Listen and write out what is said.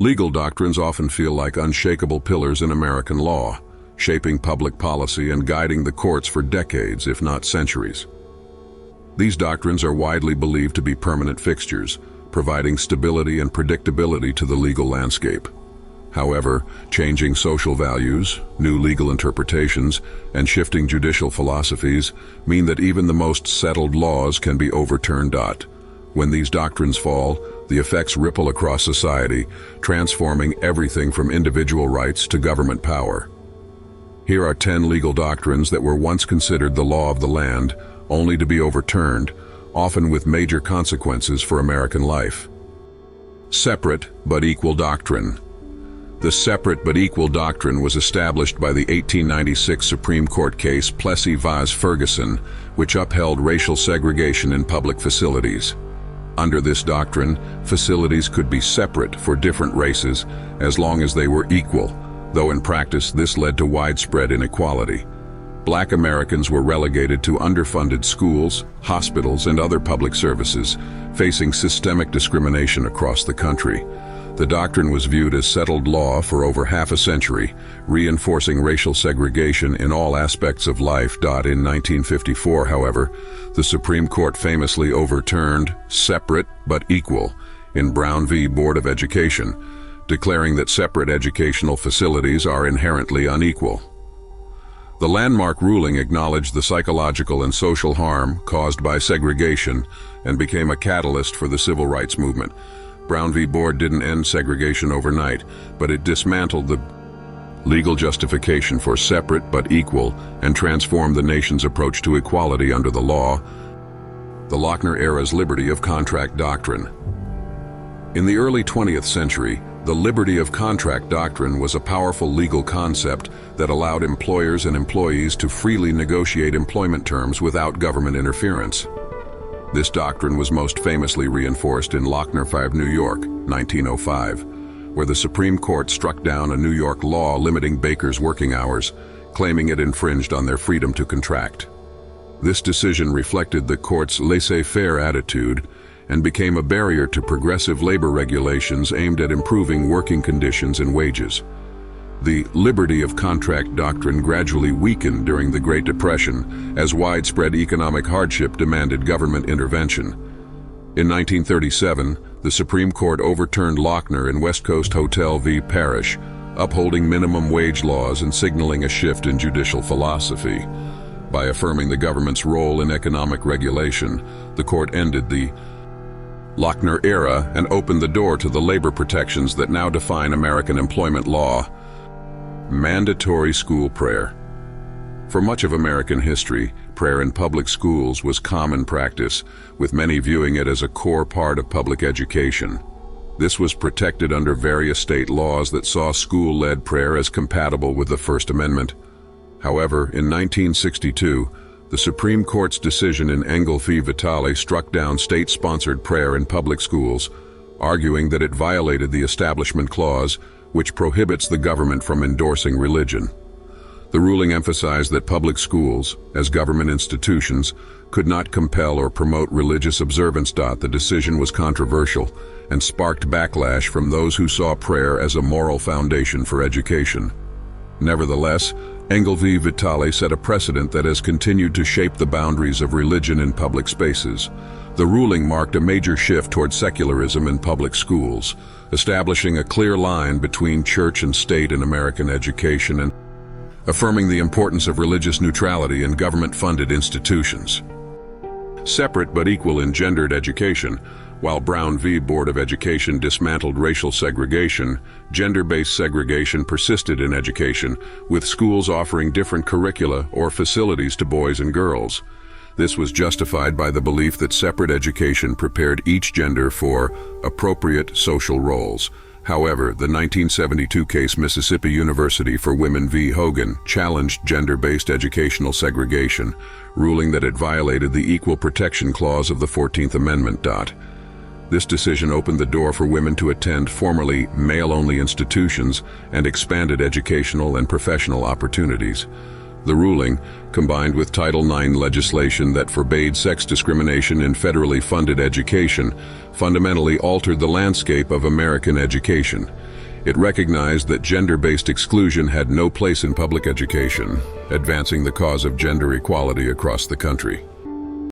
Legal doctrines often feel like unshakable pillars in American law, shaping public policy and guiding the courts for decades, if not centuries. These doctrines are widely believed to be permanent fixtures, providing stability and predictability to the legal landscape. However, changing social values, new legal interpretations, and shifting judicial philosophies mean that even the most settled laws can be overturned. When these doctrines fall, the effects ripple across society, transforming everything from individual rights to government power. Here are 10 legal doctrines that were once considered the law of the land, only to be overturned, often with major consequences for American life. Separate but equal doctrine. The separate but equal doctrine was established by the 1896 Supreme Court case Plessy v. Ferguson, which upheld racial segregation in public facilities. Under this doctrine, facilities could be separate for different races as long as they were equal, though in practice this led to widespread inequality. Black Americans were relegated to underfunded schools, hospitals, and other public services, facing systemic discrimination across the country. The doctrine was viewed as settled law for over half a century, reinforcing racial segregation in all aspects of life. In 1954, however, the Supreme Court famously overturned separate but equal in Brown v. Board of Education, declaring that separate educational facilities are inherently unequal. The landmark ruling acknowledged the psychological and social harm caused by segregation and became a catalyst for the civil rights movement. Brown v. Board didn't end segregation overnight, but it dismantled the legal justification for separate but equal and transformed the nation's approach to equality under the law. The Lochner era's liberty of contract doctrine. In the early 20th century, the liberty of contract doctrine was a powerful legal concept that allowed employers and employees to freely negotiate employment terms without government interference. This doctrine was most famously reinforced in Lochner v. New York, 1905, where the Supreme Court struck down a New York law limiting bakers' working hours, claiming it infringed on their freedom to contract. This decision reflected the court's laissez-faire attitude and became a barrier to progressive labor regulations aimed at improving working conditions and wages. The liberty of contract doctrine gradually weakened during the Great Depression as widespread economic hardship demanded government intervention. In 1937, the Supreme Court overturned Lochner in West Coast Hotel v. Parrish, upholding minimum wage laws and signaling a shift in judicial philosophy. By affirming the government's role in economic regulation, the court ended the Lochner era and opened the door to the labor protections that now define American employment law. Mandatory school prayer. For much of American history, prayer in public schools was common practice, with many viewing it as a core part of public education. This was protected under various state laws that saw school-led prayer as compatible with the First Amendment. However, in 1962, the Supreme Court's decision in Engel v. Vitale struck down state-sponsored prayer in public schools, arguing that it violated the Establishment Clause, which prohibits the government from endorsing religion. The ruling emphasized that public schools, as government institutions, could not compel or promote religious observance. The decision was controversial and sparked backlash from those who saw prayer as a moral foundation for education. Nevertheless, Engel v. Vitale set a precedent that has continued to shape the boundaries of religion in public spaces. The ruling marked a major shift toward secularism in public schools, establishing a clear line between church and state in American education and affirming the importance of religious neutrality in government-funded institutions. Separate but equal in gendered education. While Brown v. Board of Education dismantled racial segregation, gender-based segregation persisted in education, with schools offering different curricula or facilities to boys and girls. This was justified by the belief that separate education prepared each gender for appropriate social roles. However, the 1972 case Mississippi University for Women v. Hogan challenged gender-based educational segregation, ruling that it violated the Equal Protection Clause of the 14th Amendment. This decision opened the door for women to attend formerly male-only institutions and expanded educational and professional opportunities. The ruling, combined with Title IX legislation that forbade sex discrimination in federally funded education, fundamentally altered the landscape of American education. It recognized that gender-based exclusion had no place in public education, advancing the cause of gender equality across the country.